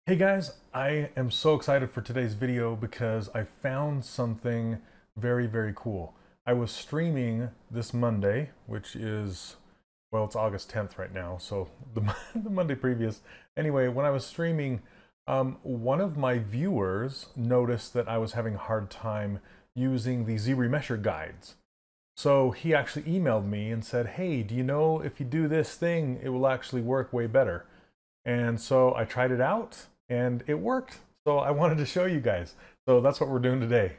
Hey guys, I am so excited for today's video because I found something very cool. I was streaming this Monday, which is, well, it's August 10th right now, so the Monday previous. Anyway, when I was streaming, one of my viewers noticed that I was having a hard time using the ZRemesherGuides. So he actually emailed me and said, hey, do you know if you do this thing, it will actually work way better? And so I tried it out and it worked. So I wanted to show you guys. So that's what we're doing today.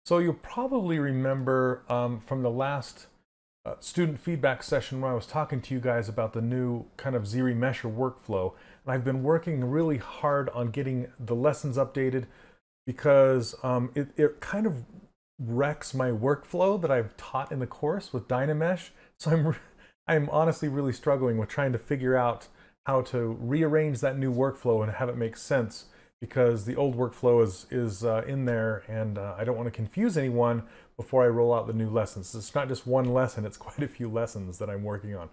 So you'll probably remember from the last student feedback session when I was talking to you guys about the new kind of ZRemesher workflow. And I've been working really hard on getting the lessons updated because it kind of wrecks my workflow that I've taught in the course with Dynamesh. So I'm honestly really struggling with trying to figure out how to rearrange that new workflow and have it make sense because the old workflow is in there and I don't want to confuse anyone before I roll out the new lessons. It's not just one lesson, it's quite a few lessons that I'm working on.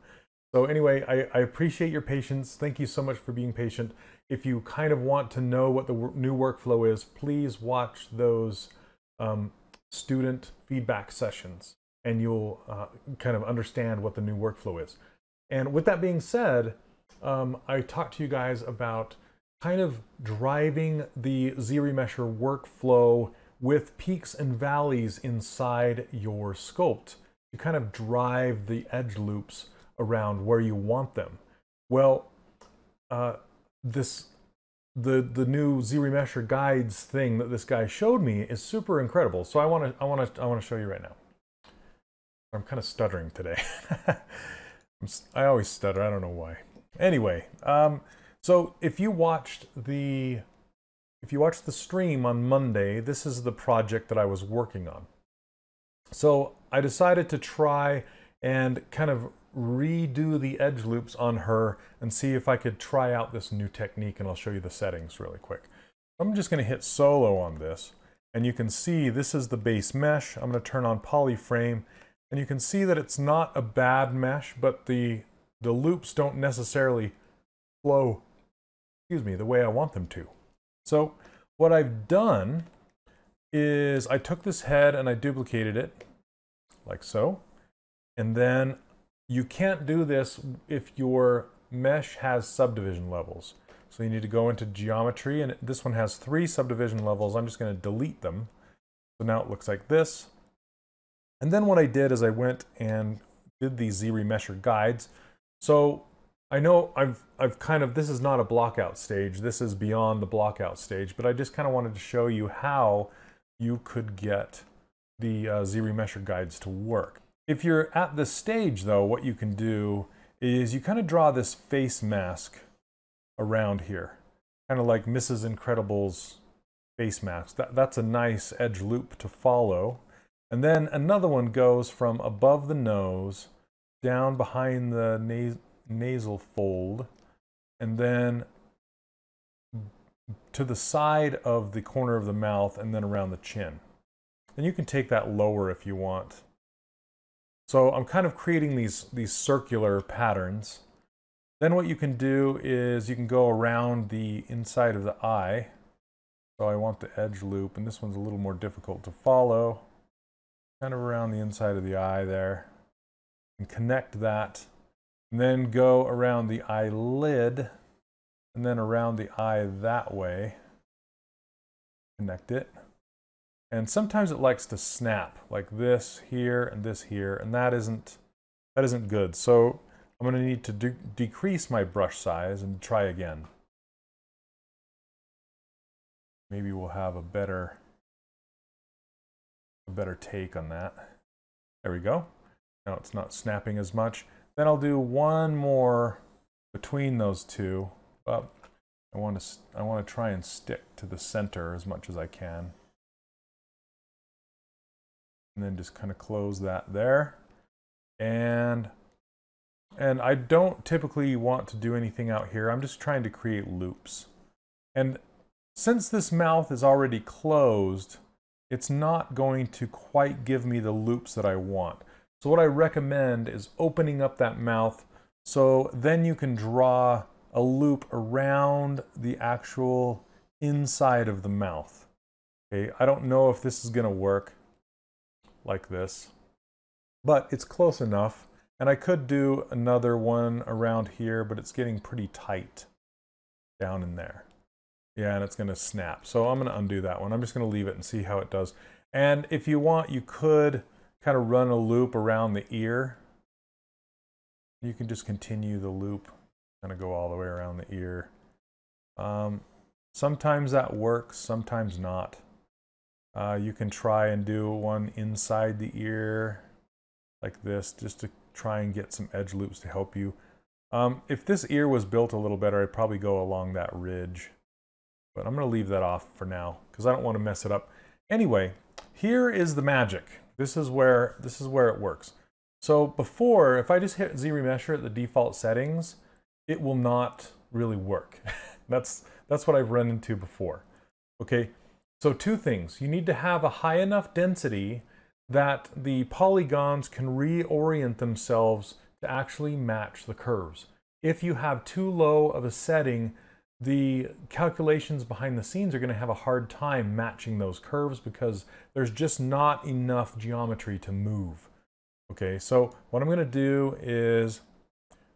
So anyway, I appreciate your patience. Thank you so much for being patient. If you kind of want to know what the new workflow is, please watch those student feedback sessions and you'll kind of understand what the new workflow is. And with that being said, I talked to you guys about kind of driving the ZRemesher workflow with peaks and valleys inside your sculpt to kind of drive the edge loops around where you want them. Well, the new ZRemesherGuides thing that this guy showed me is super incredible. So I want to show you right now. I'm kind of stuttering today. I always stutter. I don't know why. Anyway, so if you watched the stream on Monday, this is the project that I was working on. So I decided to try and kind of redo the edge loops on her and see if I could try out this new technique, and I'll show you the settings really quick. I'm just going to hit solo on this, and you can see this is the base mesh. I'm going to turn on polyframe, and you can see that it's not a bad mesh, but the loops don't necessarily flow, excuse me, the way I want them to. So what I've done is I took this head and I duplicated it like so, and then you can't do this if your mesh has subdivision levels. So you need to go into geometry, and this one has 3 subdivision levels. I'm just going to delete them. So now it looks like this. And then what I did is I went and did these ZRemesherGuides. So I know I've kind of, this is not a blockout stage. This is beyond the blockout stage, but I just kind of wanted to show you how you could get the ZRemesherGuides to work. If you're at this stage though, what you can do is you kind of draw this face mask around here, kind of like Mrs. Incredible's face mask. That's a nice edge loop to follow. And then another one goes from above the nose down behind the nasal fold, and then to the side of the corner of the mouth, and then around the chin. And you can take that lower if you want. So I'm kind of creating these circular patterns. Then what you can do is you can go around the inside of the eye. So I want the edge loop, and this one's a little more difficult to follow. Kind of around the inside of the eye there. And connect that. And then go around the eyelid, and then around the eye that way. Connect it. And sometimes it likes to snap, like this here, and that isn't good. So I'm going to need to decrease my brush size and try again. Maybe we'll have a better take on that. There we go. Now it's not snapping as much. Then I'll do one more between those two. But I want to try and stick to the center as much as I can. And then just kind of close that there. And I don't typically want to do anything out here. I'm just trying to create loops. And since this mouth is already closed, it's not going to quite give me the loops that I want. So what I recommend is opening up that mouth so then you can draw a loop around the actual inside of the mouth. Okay, I don't know if this is going to work like this, but it's close enough. And I could do another one around here, but it's getting pretty tight down in there. Yeah, and it's going to snap. So I'm going to undo that one. I'm just going to leave it and see how it does. And if you want, you could kind of run a loop around the ear. You can just continue the loop, kind of go all the way around the ear. Sometimes that works, sometimes not. You can try and do one inside the ear like this, just to try and get some edge loops to help you. If this ear was built a little better, I'd probably go along that ridge. But I'm going to leave that off for now because I don't want to mess it up. Anyway, here is the magic. This is where it works. So before, if I just hit ZRemesher at the default settings, it will not really work. That's what I've run into before. Okay, so two things. You need to have a high enough density that the polygons can reorient themselves to actually match the curves. If you have too low of a setting, the calculations behind the scenes are going to have a hard time matching those curves because there's just not enough geometry to move. Okay, so what I'm going to do is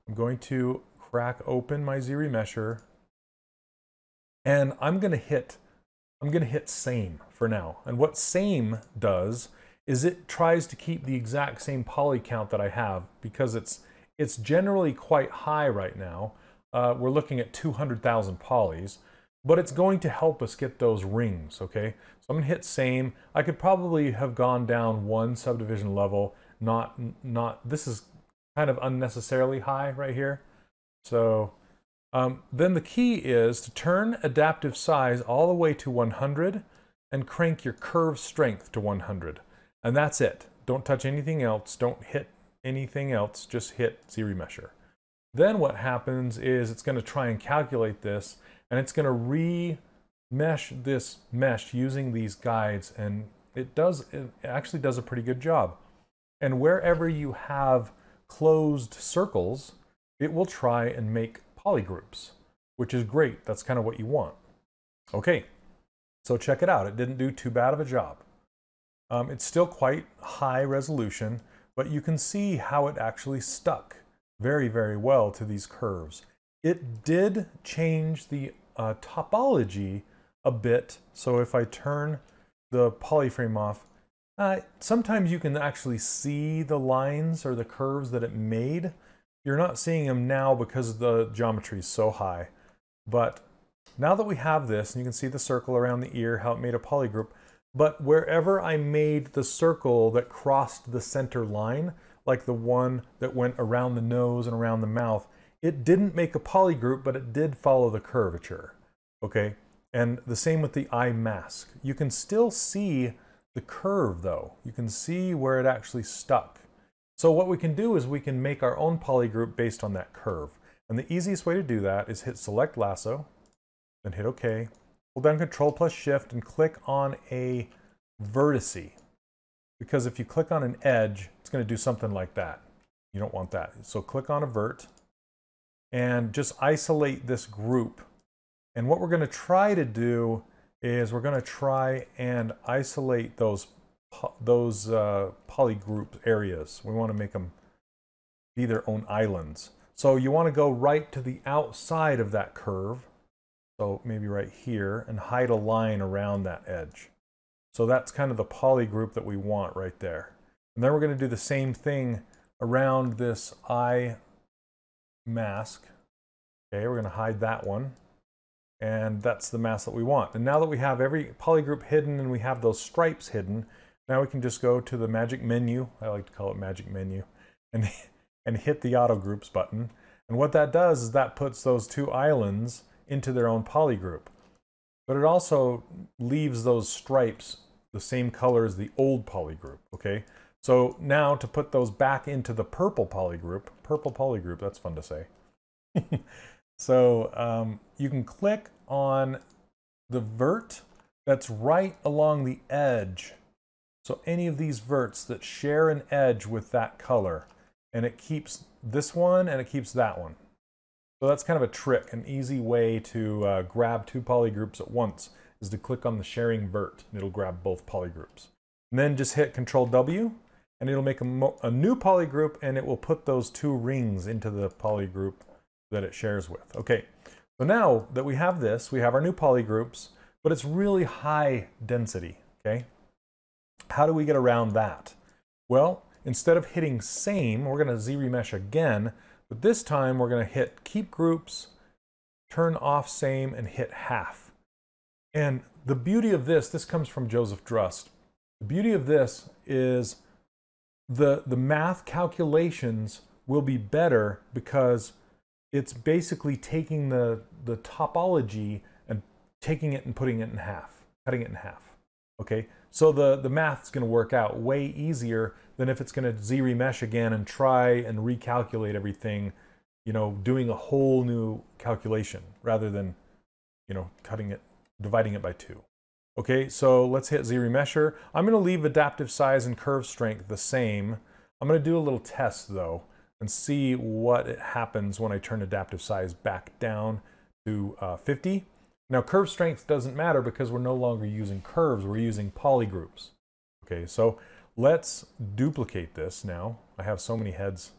I'm going to crack open my ZRemesher and I'm going to hit same for now. And what same does is it tries to keep the exact same poly count that I have because it's generally quite high right now. We're looking at 200,000 polys, but it's going to help us get those rings, okay? So I'm gonna hit same. I could probably have gone down one subdivision level, this is kind of unnecessarily high right here. So then the key is to turn adaptive size all the way to 100 and crank your curve strength to 100. And that's it. Don't touch anything else. Don't hit anything else. Just hit ZRemesher. Then what happens is it's going to try and calculate this, and it's going to re-mesh this mesh using these guides, and it actually does a pretty good job. And wherever you have closed circles, it will try and make polygroups, which is great. That's kind of what you want. Okay, so check it out. It didn't do too bad of a job. It's still quite high resolution, but you can see how it actually stuck very, very well to these curves. It did change the topology a bit. So if I turn the polyframe off, sometimes you can actually see the lines or the curves that it made. You're not seeing them now because the geometry is so high. But now that we have this, and you can see the circle around the ear, how it made a polygroup, but wherever I made the circle that crossed the center line, like the one that went around the nose and around the mouth, it didn't make a polygroup, but it did follow the curvature, okay? And the same with the eye mask. You can still see the curve though. You can see where it actually stuck. So what we can do is we can make our own polygroup based on that curve. And the easiest way to do that is hit Select Lasso, then hit OK. Hold down Control plus Shift and click on a vertice. Because if you click on an edge, it's going to do something like that. You don't want that. So click on a vert and just isolate this group. And what we're going to try to do is we're going to try and isolate those polygroup areas. We want to make them be their own islands. So you want to go right to the outside of that curve. So maybe right here, and hide a line around that edge. So that's kind of the polygroup that we want right there. And then we're going to do the same thing around this eye mask. Okay, we're going to hide that one. And that's the mask that we want. And now that we have every polygroup hidden and we have those stripes hidden, now we can just go to the magic menu. I like to call it magic menu. And hit the auto groups button. And what that does is that puts those two islands into their own polygroup. But it also leaves those stripes the same color as the old polygroup, okay? So now to put those back into the purple polygroup, that's fun to say. So you can click on the vert that's right along the edge. So any of these verts that share an edge with that color, and it keeps this one and it keeps that one. So that's kind of a trick, an easy way to grab two polygroups at once is to click on the sharing vert and it'll grab both polygroups. And then just hit Control W and it'll make a new polygroup and it will put those two rings into the polygroup that it shares with. Okay, so now that we have this, we have our new polygroups, but it's really high density, okay? How do we get around that? Well, instead of hitting same, we're going to ZRemesh again, but this time we're going to hit keep groups, turn off same, and hit half. And the beauty of this comes from Joseph Drust. The beauty of this is the math calculations will be better because it's basically taking the topology and taking it and putting it in half, cutting it in half. Okay, so the math's going to work out way easier than if it's going to ZRemesh again and try and recalculate everything, you know, doing a whole new calculation rather than, you know, dividing it by 2. Okay, so let's hit ZRemesher. I'm going to leave adaptive size and curve strength the same. I'm going to do a little test though and see what happens when I turn adaptive size back down to 50. Now curve strength doesn't matter because we're no longer using curves, we're using polygroups. Okay, so let's duplicate this now. I have so many heads,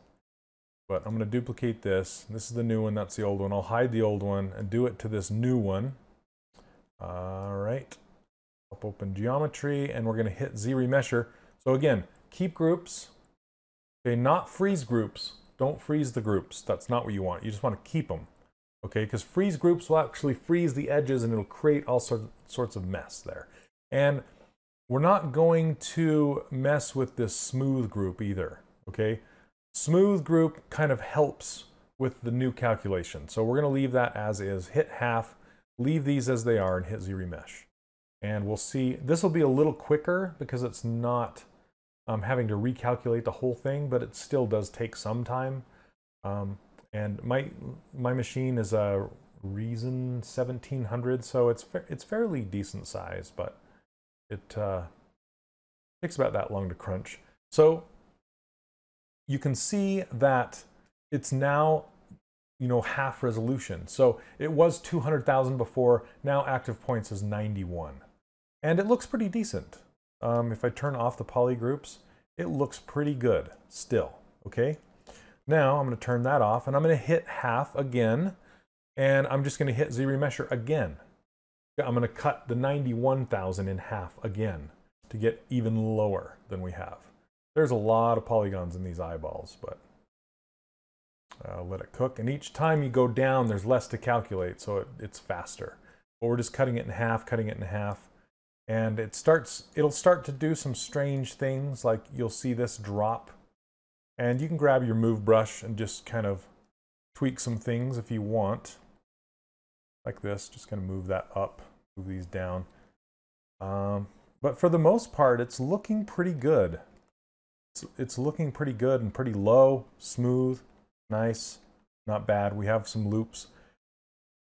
but I'm going to duplicate this. This is the new one, that's the old one. I'll hide the old one and do it to this new one. All right, I'll open geometry and we're going to hit ZRemesher. So again, keep groups. Okay, not freeze groups. Don't freeze the groups. That's not what you want. You just want to keep them. Okay, because freeze groups will actually freeze the edges and it'll create all sorts of mess there. And we're not going to mess with this smooth group either. Okay, smooth group kind of helps with the new calculation. So we're going to leave that as is, hit half, leave these as they are and hit ZRemesh. And we'll see, this will be a little quicker because it's not having to recalculate the whole thing, but it still does take some time. And my machine is a Reason 1700, so it's fairly decent size, but it takes about that long to crunch. So you can see that it's now, you know, half resolution. So it was 200,000 before, now active points is 91. And it looks pretty decent. If I turn off the polygroups, it looks pretty good still, okay? Now I'm going to turn that off and I'm going to hit half again and I'm just going to hit ZRemesher again. I'm going to cut the 91,000 in half again to get even lower than we have. There's a lot of polygons in these eyeballs, but let it cook. And each time you go down, there's less to calculate, so it's faster. But we're just cutting it in half, cutting it in half. And it'll start to do some strange things, like you'll see this drop. And you can grab your move brush and just kind of tweak some things if you want. Like this, just kind of move that up, move these down. But for the most part, it's looking pretty good. It's looking pretty good and pretty low, smooth, nice, not bad. We have some loops.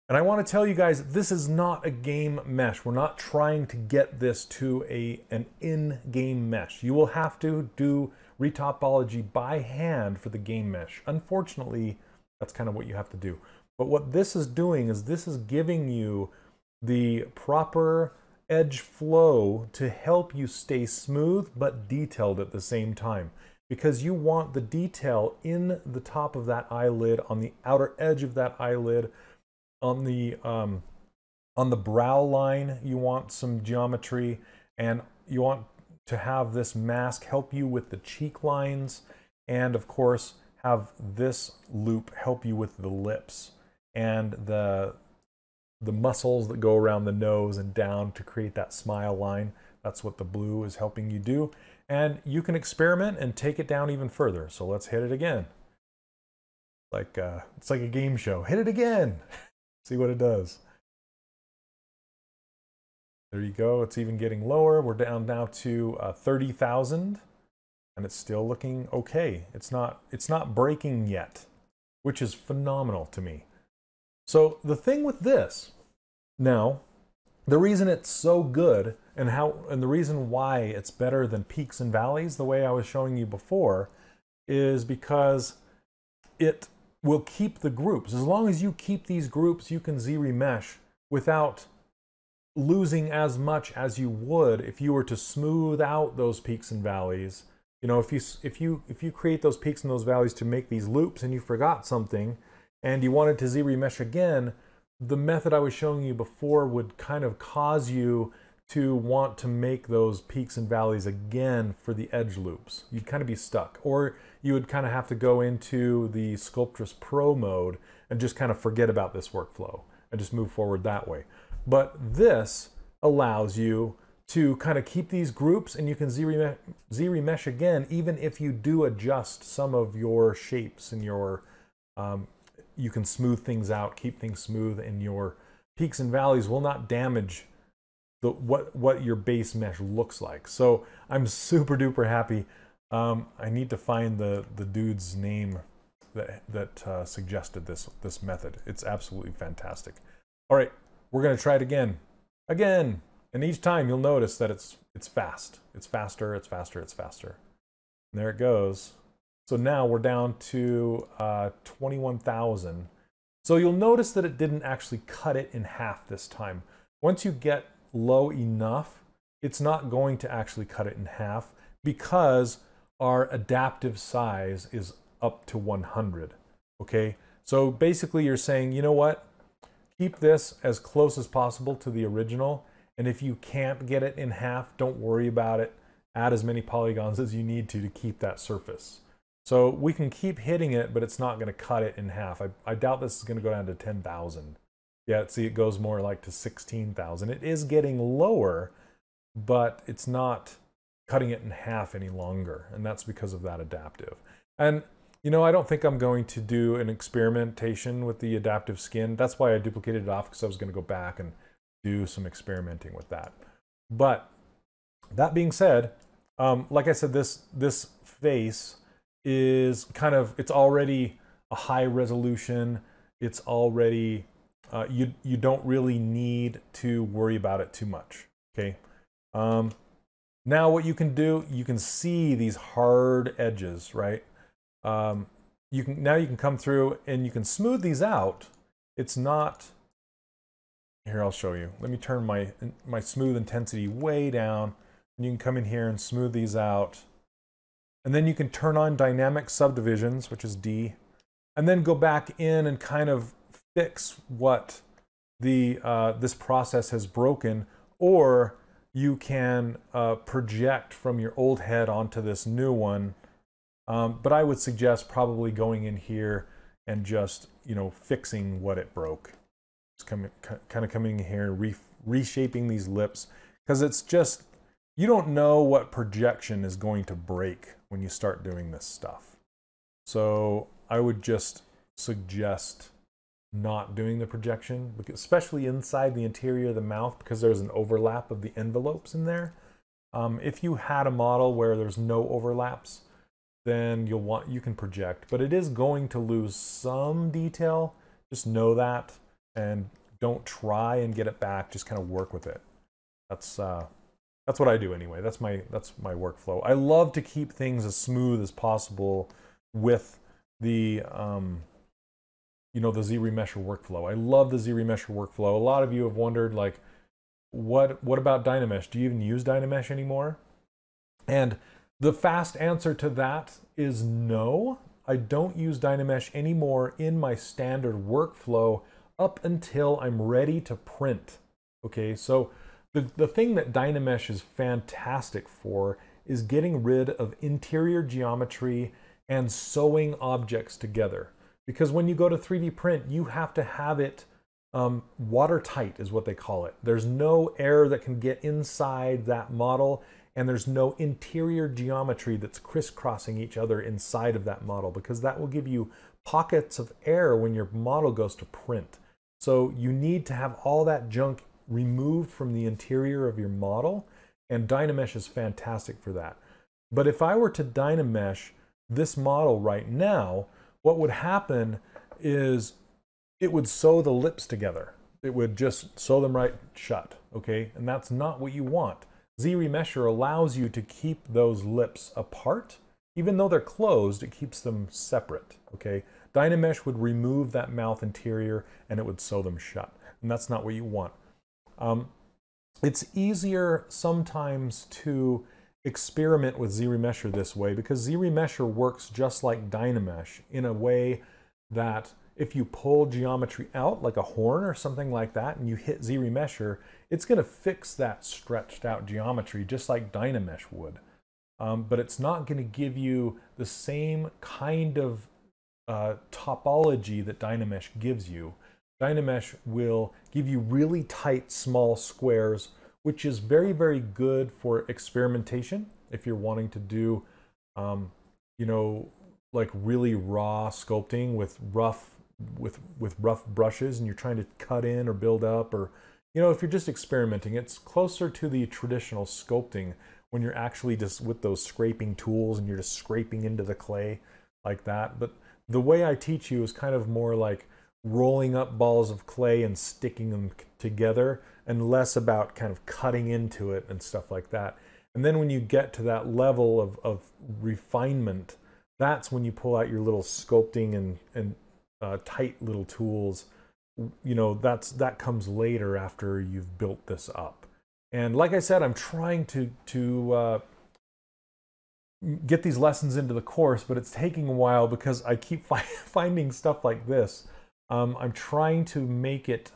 And I want to tell you guys, this is not a game mesh. We're not trying to get this to an in-game mesh. You will have to do retopology by hand for the game mesh. Unfortunately, that's kind of what you have to do. But what this is doing is this is giving you the proper edge flow to help you stay smooth but detailed at the same time. Because you want the detail in the top of that eyelid, on the outer edge of that eyelid, on the brow line, you want some geometry, and you want to have this mask help you with the cheek lines, and of course have this loop help you with the lips and the muscles that go around the nose and down to create that smile line. That's what the blue is helping you do. And you can experiment and take it down even further. So let's hit it again. It's like a game show. Hit it again. See what it does. There you go. It's even getting lower. We're down now to 30,000, and it's still looking okay. It's not breaking yet, which is phenomenal to me. So the thing with this now The reason it's so good and the reason why it's better than peaks and valleys, the way I was showing you before, is because it will keep the groups. As long as you keep these groups, you can ZRemesh without losing as much as you would if you were to smooth out those peaks and valleys. You know, if you create those peaks and those valleys to make these loops and you forgot something and you wanted to ZRemesh again, the method I was showing you before would kind of cause you to want to make those peaks and valleys again for the edge loops. You'd kind of be stuck, or you would kind of have to go into the Sculptress Pro mode and just kind of forget about this workflow and just move forward that way. But this allows you to kind of keep these groups, and you can ZRemesh again, even if you do adjust some of your shapes and your, you can smooth things out, keep things smooth, and your peaks and valleys will not damage what your base mesh looks like. So I'm super duper happy. I need to find the dude's name that suggested this method. It's absolutely fantastic. All right, we're gonna try it again. And each time you'll notice that it's fast. It's faster, it's faster, it's faster. And there it goes. So now we're down to 21,000. So you'll notice that it didn't actually cut it in half this time. Once you get low enough, it's not going to actually cut it in half because our adaptive size is up to 100, okay? So basically you're saying, you know what? Keep this as close as possible to the original, and if you can't get it in half, don't worry about it. Add as many polygons as you need to keep that surface. So we can keep hitting it, but it's not going to cut it in half. I doubt this is going to go down to 10,000. Yeah, see, it goes more like to 16,000. It is getting lower, but it's not cutting it in half any longer, and that's because of that adaptive. And you know, I don't think I'm going to do an experimentation with the adaptive skin. That's why I duplicated it off, because I was going to go back and do some experimenting with that. But that being said, like I said, this face is kind of, it's already a high resolution. It's already, you don't really need to worry about it too much, okay? Now what you can do, you can see these hard edges, right? Now you can come through and you can smooth these out. It's not, here, I'll show you. Let me turn my smooth intensity way down, and you can come in here and smooth these out. And then you can turn on dynamic subdivisions, which is D, and then go back in and kind of fix what this process has broken, or you can project from your old head onto this new one. But I would suggest probably going in here and just, you know, fixing what it broke. Just kind of coming in here and reshaping these lips, because it's just, you don't know what projection is going to break when you start doing this stuff. So I would just suggest not doing the projection, especially inside the interior of the mouth, because there's an overlap of the envelopes in there. If you had a model where there's no overlaps, then you can project, but it is going to lose some detail. Just know that, and don't try and get it back. Just kind of work with it. That's what I do anyway. That's my workflow. I love to keep things as smooth as possible with the you know, the ZRemesher workflow. I love the ZRemesher workflow. A lot of you have wondered, like, what about Dynamesh? Do you even use Dynamesh anymore? And the fast answer to that is no. I don't use Dynamesh anymore in my standard workflow up until I'm ready to print. Okay, so the thing that Dynamesh is fantastic for is getting rid of interior geometry and sewing objects together. Because when you go to 3D print, you have to have it watertight, is what they call it. There's no air that can get inside that model, and there's no interior geometry that's crisscrossing each other inside of that model, because that will give you pockets of air when your model goes to print. So you need to have all that junk removed from the interior of your model, and Dynamesh is fantastic for that. But if I were to Dynamesh this model right now, what would happen is it would sew the lips together. just sew them right shut, okay? And that's not what you want. ZRemesher allows you to keep those lips apart. Even though they're closed, it keeps them separate, okay? Dynamesh would remove that mouth interior and it would sew them shut. And that's not what you want. It's easier sometimes to experiment with ZRemesher this way because ZRemesher works just like Dynamesh in a way that if you pull geometry out like a horn or something like that and you hit ZRemesher, it's going to fix that stretched out geometry just like Dynamesh would. But it's not going to give you the same kind of topology that Dynamesh gives you. Dynamesh will give you really tight small squares, which is very, very good for experimentation if you're wanting to do, you know, like really raw sculpting with rough brushes and you're trying to cut in or build up, or, you know, if you're just experimenting, it's closer to the traditional sculpting when you're actually just with those scraping tools and you're just scraping into the clay like that. But the way I teach you is kind of more like rolling up balls of clay and sticking them together, and less about kind of cutting into it and stuff like that. And then when you get to that level of refinement, that's when you pull out your little sculpting and tight little tools. You know, that comes later after you've built this up. And like I said, I'm trying to get these lessons into the course, but it's taking a while because I keep finding stuff like this. I'm trying to make it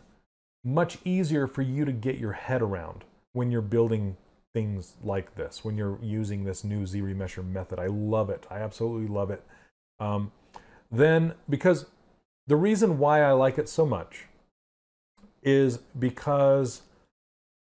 much easier for you to get your head around when you're building things like this, when you're using this new ZRemesher method. I love it. I absolutely love it. Then, because the reason why I like it so much is because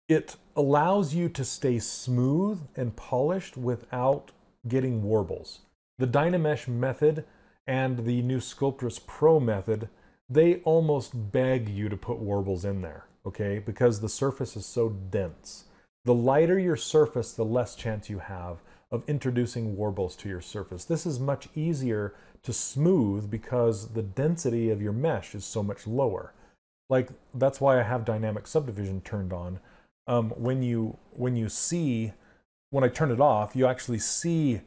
it allows you to stay smooth and polished without getting warbles. The Dynamesh method and the new Sculptress Pro method, they almost beg you to put warbles in there, okay? Because the surface is so dense. The lighter your surface, the less chance you have of introducing warbles to your surface. This is much easier to smooth because the density of your mesh is so much lower. Like, that's why I have dynamic subdivision turned on. When I turn it off, you actually see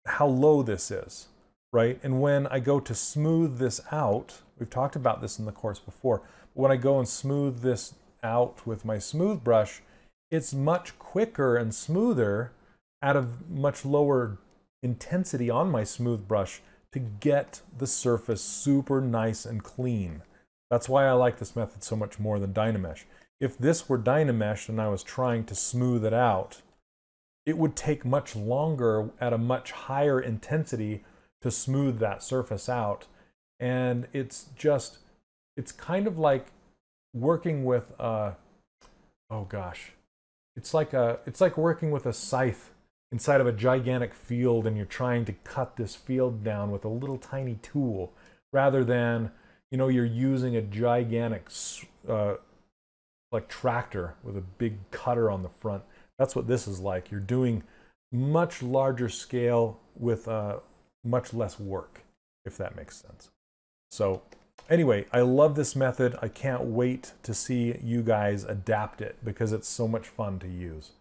how low this is, right? And when I go to smooth this out, we've talked about this in the course before, but when I go and smooth this out with my smooth brush, it's much quicker and smoother at a much lower intensity on my smooth brush to get the surface super nice and clean. That's why I like this method so much more than Dynamesh. If this were Dynamesh and I was trying to smooth it out, it would take much longer at a much higher intensity to smooth that surface out. And it's kind of like working with it's like working with a scythe inside of a gigantic field, and you're trying to cut this field down with a little tiny tool, rather than, you know, you're using a gigantic like tractor with a big cutter on the front. That's what this is like. You're doing much larger scale with much less work, if that makes sense. So anyway, I love this method. I can't wait to see you guys adapt it because it's so much fun to use.